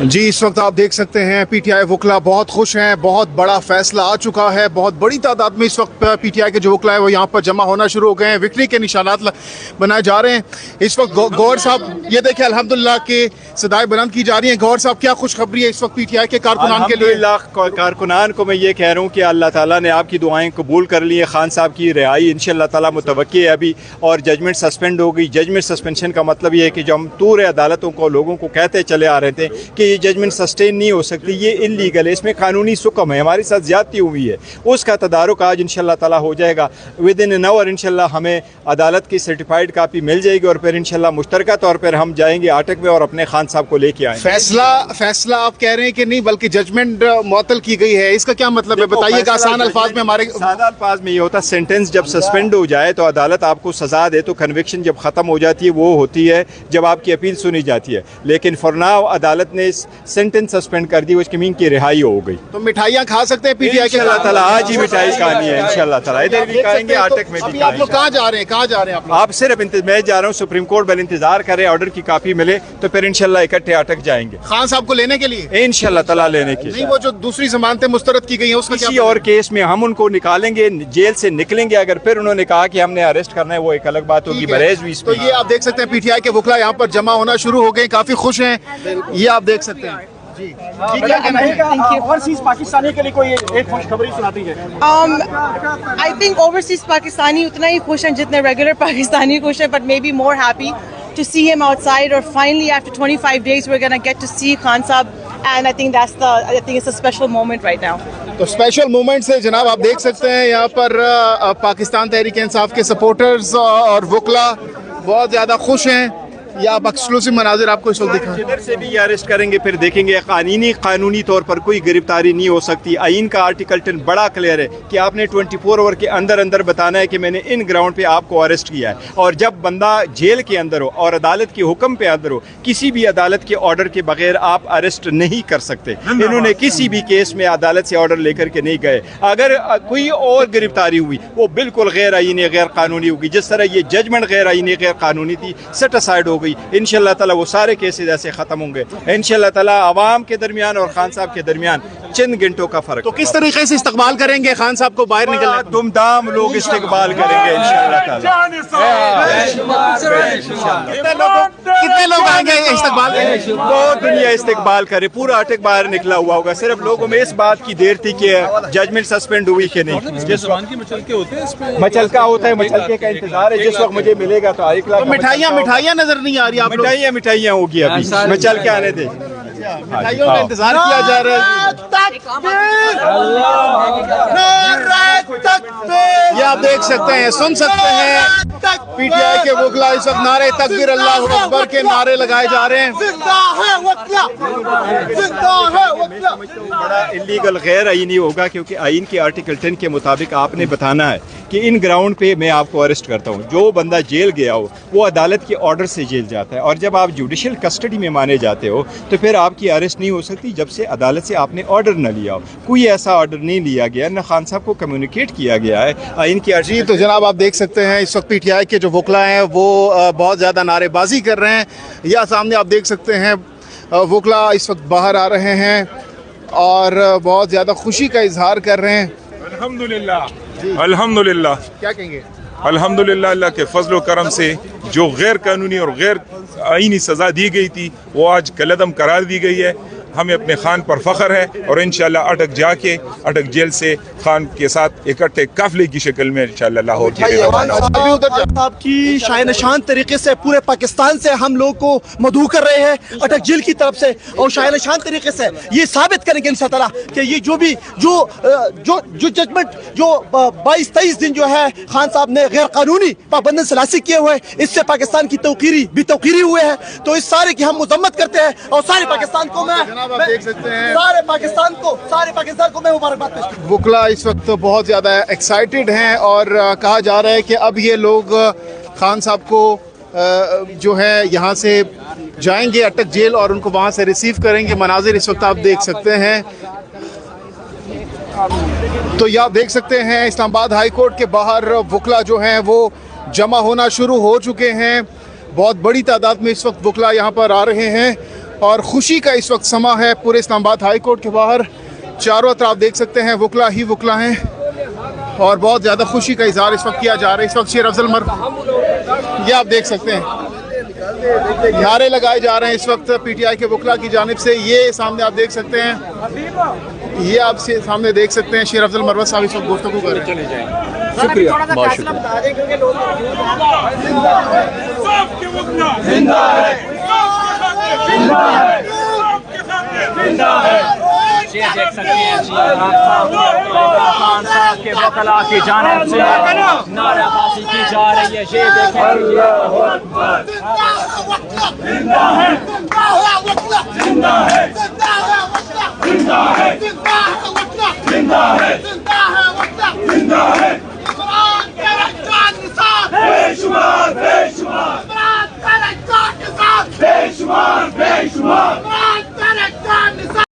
جی اس وقت آپ دیکھ سکتے ہیں پی ٹی آئی وکلا بہت خوش ہیں، بہت بڑا فیصلہ آ چکا ہے، بہت بڑی تعداد میں اس وقت پی ٹی آئی کے جو وکلا ہے وہ یہاں پر جمع ہونا شروع ہو گئے ہیں، وکٹری کے نشانات بنائے جا رہے ہیں۔ اس وقت گور صاحب یہ دیکھیں الحمدللہ کہ صدائیں بلند کی جا رہی ہیں۔ گور صاحب کیا خوشخبری ہے اس وقت پی ٹی آئی کے کارکنان کے لیے؟ الحمدللہ کارکنان کو میں یہ کہہ رہا ہوں کہ اللہ تعالیٰ نے آپ کی دعائیں قبول کر لی ہیں، خان صاحب کی رہائی انشاءاللہ تعالیٰ متوقع ہے ابھی، اور ججمنٹ سسپینڈ ہو گئی۔ ججمنٹ سسپینشن کا مطلب یہ ہے کہ جو ہم طور عدالتوں کو لوگوں کو کہتے چلے آ رہے تھے کہ یہ ججمنٹ سسٹین نہیں ہو سکتی، یہ انلیگل ہے، اس میں قانونی سکم ہے، ہمارے ساتھ زیادتی ہوئی ہے، اس کا تدارک آج انشاءاللہ تعالیٰ ہو جائے گا۔ ود ان این آور انشاءاللہ ہمیں عدالت کی سرٹیفائڈ کاپی مل جائے گی، اور پھر انشاءاللہ مشترکہ طور پر ہم جائیں گے آٹک میں اور اپنے خان صاحب کو لے کے آئیں گے۔ فیصلہ آپ کہہ رہے ہیں کہ نہیں بلکہ ججمنٹ معطل کی گئی ہے، اس کا کیا مطلب ہے بتائیے گا آسان الفاظ میں؟ ہمارے سادہ الفاظ میں یہ ہوتا ہے سینٹنس جب سسپینڈ ہو جائے تو عدالت آپ کو سزا دے تو کنوکشن جب ختم ہو جاتی ہے وہ ہوتی ہے جب آپ کی اپیل سنی جاتی ہے، لیکن فار ناؤ عدالت نے سینٹنس سسپینڈ کر دی، اس کی مین کی رہائی ہو گئی۔ تو مٹھائیاں کھا سکتے ہیں پی ٹی آئی کے؟ انشاءاللہ تعالیٰ آج ہی مٹھائی کھانی ہے انشاءاللہ تعالیٰ، ادھر بھی کھائیں گے آٹک میں بھی آپ لوگ کہاں جا رہے ہیں؟ کہاں جا رہے ہیں آپ؟ صرف میں جا رہا ہوں سپریم کورٹ بل انتظار کریں آرڈر کی کاپی ملے تو پھر انشاءاللہ اکٹھے آٹک جائیں گے خان صاحب کو لینے کے لیے؟ انشاءاللہ تعالیٰ لینے کی۔ نہیں وہ جو دوسری ضمانتیں مسترد کی گئی ہیں اس کا کسی اور کیس میں ہم ان کو نکالیں گے، جیل سے نکلیں گے، اگر پھر انہوں نے کہا کہ ہم نے اریسٹ کرنا ہے وہ ایک الگ بات ہوگی، بریز بھی اس تو یہ آپ دیکھ سکتے ہیں پی ٹی آئی کے وکلا یہاں پر جمع ہونا شروع ہو گئے، کافی خوش ہیں، یہ آپ دیکھ سکتے ہیں۔ جی کیا کہنا ہے؟ اوورسیز پاکستانی کے لیے کوئی ایک خوشخبری سناتی ہے؟ I think overseas پاکستانی اتنا ہی خوش ہیں جتنے ریگولر پاکستانی خوش ہیں, but maybe more happy to see him outside, or finally after 25 days we're going to get to see Khan Sahab, and I think it's a special moment right now. تو special moments ہے جناب، آپ دیکھ سکتے ہیں یہاں پر پاکستان تحریک انصاف کے supporters اور وکلا بہت زیادہ خوش ہیں۔ یہ آپ ایکسکلوسیو مناظر آپ کو اس وقت دکھائیں۔ جدھر سے بھی یہ اریسٹ کریں گے پھر دیکھیں گے قانونی طور پر کوئی گرفتاری نہیں ہو سکتی۔ آئین کا آرٹیکل 10 بڑا کلیئر ہے کہ آپ نے 24 آور کے اندر بتانا ہے کہ میں نے ان گراؤنڈ پہ آپ کو اریسٹ کیا ہے، اور جب بندہ جیل کے اندر ہو اور عدالت کے حکم پہ اندر ہو، کسی بھی عدالت کے آرڈر کے بغیر آپ اریسٹ نہیں کر سکتے۔ انہوں نے کسی بھی کیس میں عدالت سے آرڈر لے کر کے نہیں گئے، اگر کوئی اور گرفتاری ہوئی وہ بالکل غیر آئینی غیر قانونی ہوگی، جس طرح یہ ججمنٹ غیر آئینی غیر قانونی تھی، سیٹ اسائڈ ہو گئی۔ انشاءاللہ تعالیٰ وہ سارے کیسز ایسے ختم ہوں گے انشاءاللہ تعالیٰ۔ عوام کے درمیان اور خان صاحب کے درمیان چند گھنٹوں کا فرق۔ تو کس طریقے سے استقبال کریں گے خان صاحب کو باہر نکلنے؟ دم دام لوگ استقبال کریں گے انشاءاللہ تعالیٰ۔ کتنے لوگ آئیں گے استقبال کریں؟ بہت دنیا استقبال کرے، پورا اٹک باہر نکلا ہوا ہوگا، صرف لوگوں میں اس بات کی دیر تھی کہ ججمنٹ سسپینڈ ہوئی کہ نہیں۔ مچلکا ہوتا ہے، مچلکے کا انتظار ہے، جس وقت مجھے ملے گا تو ایک لاکھ مٹھائیاں نظر نہیں آ رہی آپ لوگ؟ مٹھائیاں ہوگی ابھی، مچل کے آنے دیں، مٹھائیوں کا انتظار کیا جا رہا ہے۔ یہ آپ دیکھ سکتے ہیں، سن سکتے ہیں پی ٹی آئی کے وکلا اس وقت نعرے تکبیر اللہ اکبر کے نعرے لگائے جا رہے ہیں۔ بڑا انلیگل غیر آئینی ہوگا، کیونکہ آئین کے آرٹیکل 10 کے مطابق آپ نے بتانا ہے کہ ان گراؤنڈ پہ میں آپ کو اریسٹ کرتا ہوں۔ جو بندہ جیل گیا ہو وہ عدالت کے آرڈر سے جیل جاتا ہے، اور جب آپ جوڈیشل کسٹڈی میں مانے جاتے ہو تو پھر آپ کی اریسٹ نہیں ہو سکتی جب سے عدالت سے آپ نے آرڈر نہ لیا ہو۔ کوئی ایسا آرڈر نہیں لیا گیا، نہ خان صاحب کو کمیونیکیٹ کیا گیا ہے آئین کی۔ جی تو جناب آپ دیکھ سکتے ہیں اس وقت پی ٹی آئی کے جو وکلا ہیں وہ بہت زیادہ نعرے بازی کر رہے ہیں۔ یا سامنے آپ دیکھ سکتے ہیں وکلا اس وقت باہر آ رہے ہیں اور بہت زیادہ خوشی کا اظہار کر رہے ہیں۔ الحمدللہ کیا کہیں گے؟ الحمدللہ اللہ کے فضل و کرم سے جو غیر قانونی اور غیر آئینی سزا دی گئی تھی وہ آج کالعدم قرار دی گئی ہے۔ ہمیں اپنے خان پر فخر ہے، اور انشاءاللہ اٹک جا کے اٹک جیل سے خان کے ساتھ اکٹھے قافلے کی شکل میں انشاءاللہ لاہور کے لیے روانہ ہوں۔ صاحب کی شاہ نشان طریقے سے پورے پاکستان سے ہم لوگ کو مدعو کر رہے ہیں اٹک جیل کی طرف سے، اور شاہ نشان طریقے سے یہ ثابت کریں گے انشاءاللہ کہ یہ جو ججمنٹ جو 22-23 دن جو ہے خان صاحب نے غیر قانونی پابندی ثلاثی کیے ہوئے، اس سے پاکستان کی بے توقیری ہوئے ہیں، تو اس سارے کی ہم مذمت کرتے ہیں، اور سارے پاکستان کو آپ دیکھ سکتے ہیں سارے پاکستان کو میں مبارکباد پیش کرتا ہوں۔ وکلا اس وقت بہت زیادہ ایکسائٹڈ ہیں، اور کہا جا رہا ہے کہ اب یہ لوگ خان صاحب کو جو ہے یہاں سے جائیں گے اٹک جیل اور ان کو وہاں سے ریسیو کریں گے۔ مناظر اس وقت آپ دیکھ سکتے ہیں۔ تو یہ آپ دیکھ سکتے ہیں اسلام آباد ہائی کورٹ کے باہر وکلا جو ہیں وہ جمع ہونا شروع ہو چکے ہیں۔ بہت بڑی تعداد میں اس وقت وکلا یہاں پر آ رہے ہیں، اور خوشی کا اس وقت سما ہے پورے اسلام آباد ہائی کورٹ کے باہر. چاروں طرف آپ دیکھ سکتے ہیں وکلا ہی وکلا ہیں اور بہت زیادہ خوشی کا اظہار اس وقت کیا جا رہا ہے. اس وقت شیر افضل یہ آپ دیکھ سکتے ہیں نعرے لگائے جا رہے ہیں اس وقت پی ٹی آئی کے وکلا کی جانب سے. یہ سامنے آپ دیکھ سکتے ہیں, یہ آپ سامنے دیکھ سکتے ہیں شیر افضل مروت صاحب اس وقت گفتگو کر رہے ہیں. شکریہ, بہت یہ دیکھ سکتے ہیں خان صاحب کے وکلاء کی جانب سے نعرہ بازی کی جا رہی ہے. یہ دیکھیں